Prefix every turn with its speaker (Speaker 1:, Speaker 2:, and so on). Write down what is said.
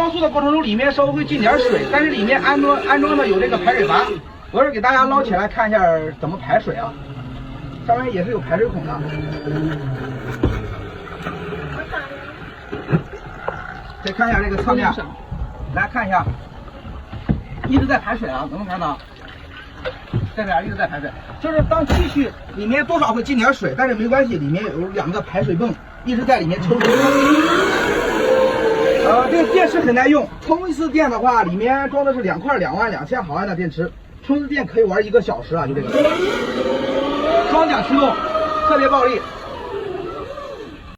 Speaker 1: 装塑的过程中，里面稍微会进点水，但是里面安装的有这个排水阀，我是给大家捞起来看一下怎么排水啊。上面也是有排水孔的。再看一下这个侧面，来看一下，一直在排水啊，能看到？这边一直在排水，就是当继续里面多少会进点水，但是没关系，里面有2个排水泵一直在里面抽水。这个电池很耐用，充一次电的话，里面装的是2块22000毫安的电池，充一次电可以玩1个小时啊，就这个。双桨驱动，特别暴力。